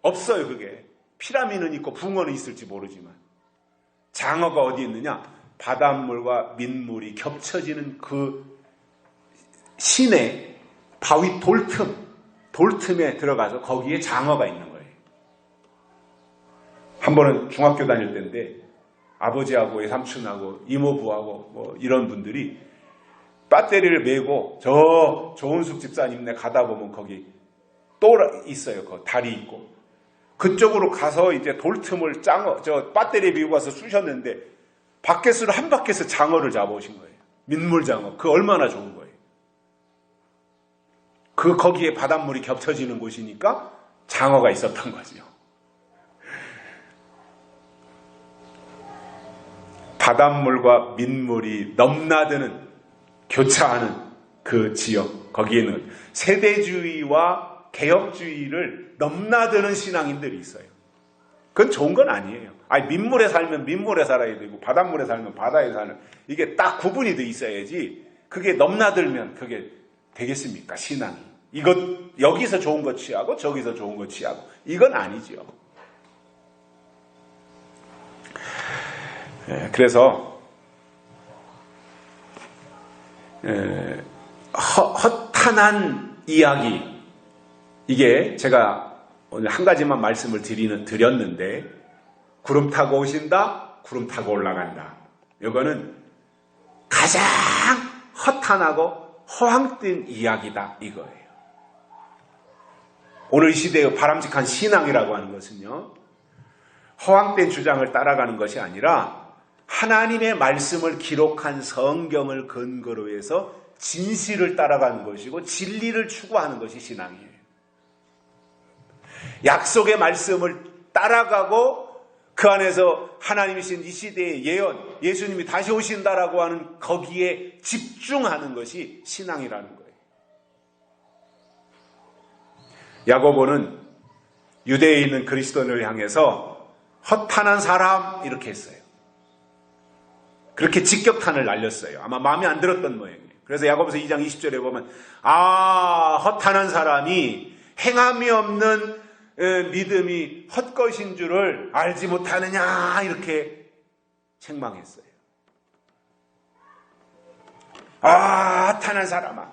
[SPEAKER 1] 없어요. 그게 피라미는 있고 붕어는 있을지 모르지만 장어가 어디 있느냐? 바닷물과 민물이 겹쳐지는 그 시내 바위 돌틈에 들어가서 거기에 장어가 있는 거예요. 한 번은 중학교 다닐 때인데 아버지하고 외삼촌하고 이모부하고 뭐 이런 분들이 배터리를 메고 저 조은숙 집사님네 가다 보면 거기 또 있어요. 그 다리 있고 그쪽으로 가서 이제 돌틈을 배터리 메고 가서 쑤셨는데 바켓으로 한 바켓을 장어를 잡아오신 거예요. 민물장어. 그 얼마나 좋은 거예요. 거기에 바닷물이 겹쳐지는 곳이니까 장어가 있었던 거죠. 바닷물과 민물이 넘나드는 교차하는 그 지역, 거기에는 세대주의와 개혁주의를 넘나드는 신앙인들이 있어요. 그건 좋은 건 아니에요. 민물에 살면 민물에 살아야 되고 바닷물에 살면 바다에 사는 이게 딱 구분이 돼 있어야지 그게 넘나들면 그게 되겠습니까? 신앙이. 여기서 좋은 거 취하고 저기서 좋은 거 취하고 이건 아니죠. 그래서 허탄한 이야기 이게 제가 오늘 한 가지만 말씀을 드렸는데 구름 타고 오신다, 구름 타고 올라간다. 이거는 가장 허탄하고 허황된 이야기다 이거예요. 오늘 이 시대의 바람직한 신앙이라고 하는 것은요, 허황된 주장을 따라가는 것이 아니라 하나님의 말씀을 기록한 성경을 근거로 해서 진실을 따라가는 것이고 진리를 추구하는 것이 신앙이에요. 약속의 말씀을 따라가고 그 안에서 하나님이신 이 시대의 예언, 예수님이 다시 오신다라고 하는 거기에 집중하는 것이 신앙이라는 거예요. 야고보는 유대에 있는 그리스도인을 향해서 허탄한 사람 이렇게 했어요. 그렇게 직격탄을 날렸어요. 아마 마음에 안 들었던 모양이에요. 그래서 야고보서 2장 20절에 보면 허탄한 사람이 행함이 없는 믿음이 헛것인 줄을 알지 못하느냐 이렇게 책망했어요. 허탄한 사람아,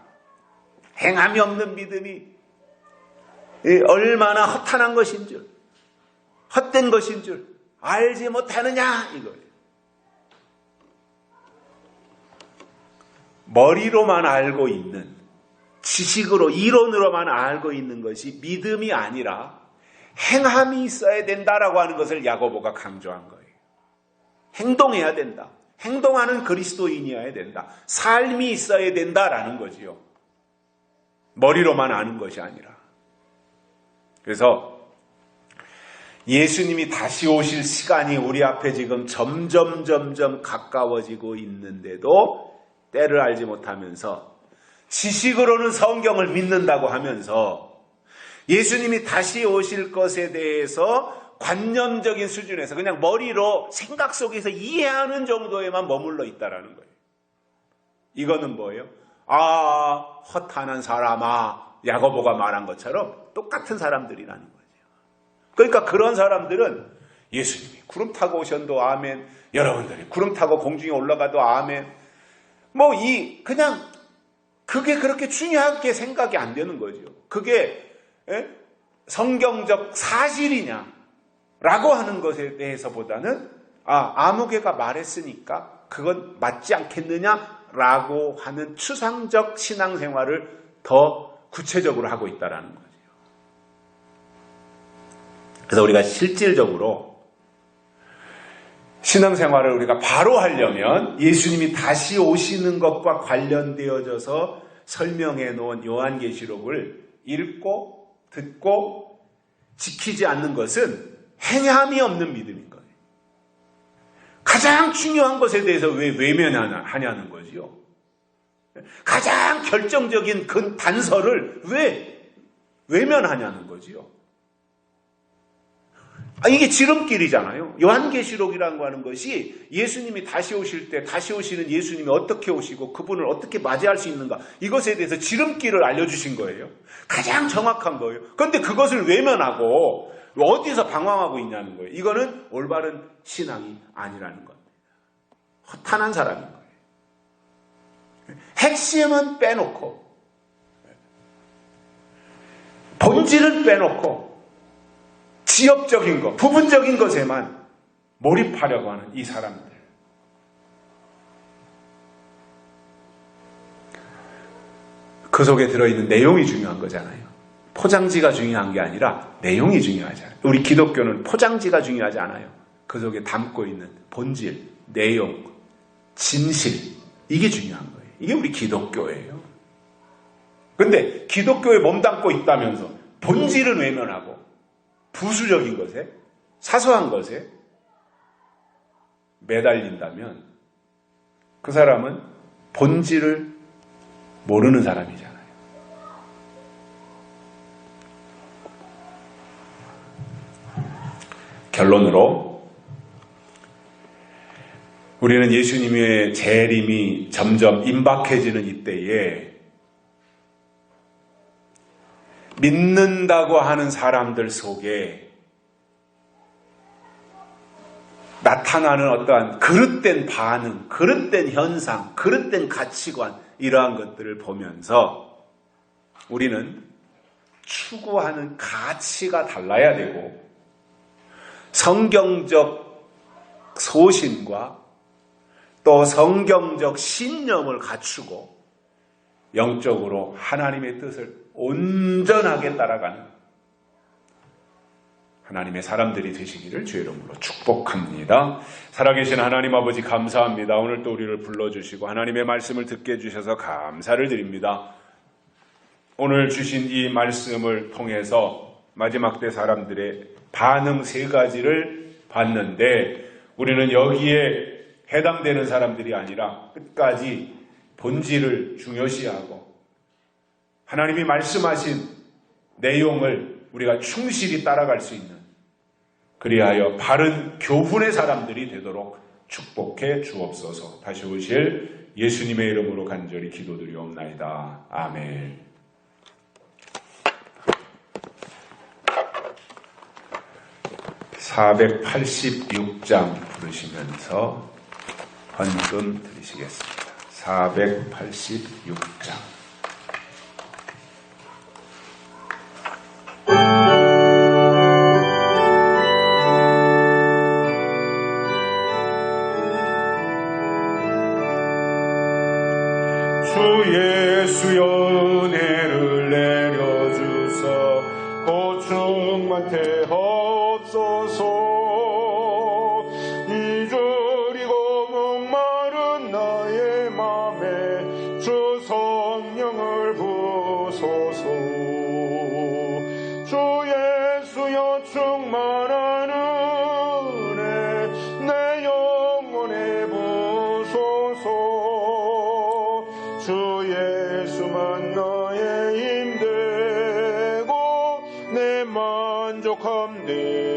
[SPEAKER 1] 행함이 없는 믿음이 얼마나 허탄한 것인 줄, 헛된 것인 줄 알지 못하느냐 이거예요. 머리로만 알고 있는, 지식으로 이론으로만 알고 있는 것이 믿음이 아니라 행함이 있어야 된다라고 하는 것을 야고보가 강조한 거예요. 행동해야 된다. 행동하는 그리스도인이어야 된다. 삶이 있어야 된다라는 거지요. 머리로만 아는 것이 아니라. 그래서 예수님이 다시 오실 시간이 우리 앞에 지금 점점 가까워지고 있는데도 때를 알지 못하면서 지식으로는 성경을 믿는다고 하면서 예수님이 다시 오실 것에 대해서 관념적인 수준에서 그냥 머리로 생각 속에서 이해하는 정도에만 머물러 있다라는 거예요. 이거는 뭐예요? 허탄한 사람아, 야고보가 말한 것처럼 똑같은 사람들이라는 거죠. 그러니까 그런 사람들은 예수님이 구름 타고 오셔도 아멘, 여러분들이 구름 타고 공중에 올라가도 아멘, 그냥 그게 그렇게 중요하게 생각이 안 되는 거죠. 그게 성경적 사실이냐 라고 하는 것에 대해서보다는 아무개가 말했으니까 그건 맞지 않겠느냐 라고 하는 추상적 신앙생활을 더 구체적으로 하고 있다는 거죠. 그래서 우리가 실질적으로 신앙생활을 우리가 바로 하려면 예수님이 다시 오시는 것과 관련되어져서 설명해 놓은 요한계시록을 읽고 듣고 지키지 않는 것은 행함이 없는 믿음인 거예요. 가장 중요한 것에 대해서 왜 외면하냐는 거지요. 가장 결정적인 그 단서를 왜 외면하냐는 거지요. 이게 지름길이잖아요. 요한계시록이라는 거 하는 것이 예수님이 다시 오실 때 다시 오시는 예수님이 어떻게 오시고 그분을 어떻게 맞이할 수 있는가, 이것에 대해서 지름길을 알려주신 거예요. 가장 정확한 거예요. 그런데 그것을 외면하고 어디서 방황하고 있냐는 거예요. 이거는 올바른 신앙이 아니라는 겁니다. 허탄한 사람인 거예요. 핵심은 빼놓고 본질은 빼놓고 지엽적인 것, 부분적인 것에만 몰입하려고 하는 이 사람들. 그 속에 들어있는 내용이 중요한 거잖아요. 포장지가 중요한 게 아니라 내용이 중요하잖아요. 우리 기독교는 포장지가 중요하지 않아요. 그 속에 담고 있는 본질, 내용, 진실, 이게 중요한 거예요. 이게 우리 기독교예요. 그런데 기독교에 몸담고 있다면서 본질은 외면하고 부수적인 것에, 사소한 것에 매달린다면 그 사람은 본질을 모르는 사람이잖아요. 결론으로 우리는 예수님의 재림이 점점 임박해지는 이때에 믿는다고 하는 사람들 속에 나타나는 어떠한 그릇된 반응, 그릇된 현상, 그릇된 가치관, 이러한 것들을 보면서 우리는 추구하는 가치가 달라야 되고 성경적 소신과 또 성경적 신념을 갖추고 영적으로 하나님의 뜻을 온전하게 따라가는 하나님의 사람들이 되시기를 주의 이름으로 축복합니다. 살아계신 하나님 아버지 감사합니다. 오늘 또 우리를 불러주시고 하나님의 말씀을 듣게 해주셔서 감사를 드립니다. 오늘 주신 이 말씀을 통해서 마지막 때 사람들의 반응 3가지를 봤는데 우리는 여기에 해당되는 사람들이 아니라 끝까지 본질을 중요시하고 하나님이 말씀하신 내용을 우리가 충실히 따라갈 수 있는 그리하여 바른 교훈의 사람들이 되도록 축복해 주옵소서. 다시 오실 예수님의 이름으로 간절히 기도드리옵나이다. 아멘. (486장) 부르시면서 헌금 드리시겠습니다. 486장. 주 예수여 은혜를 내려주사 고충만 태옵소서. 이주리고 목마른 나의 맘에 주 성령을 부소서. 주 예수여 충만한 은혜 내 영혼에 부소서. 주 예수만 나의 힘되고 내 만족함 되소서.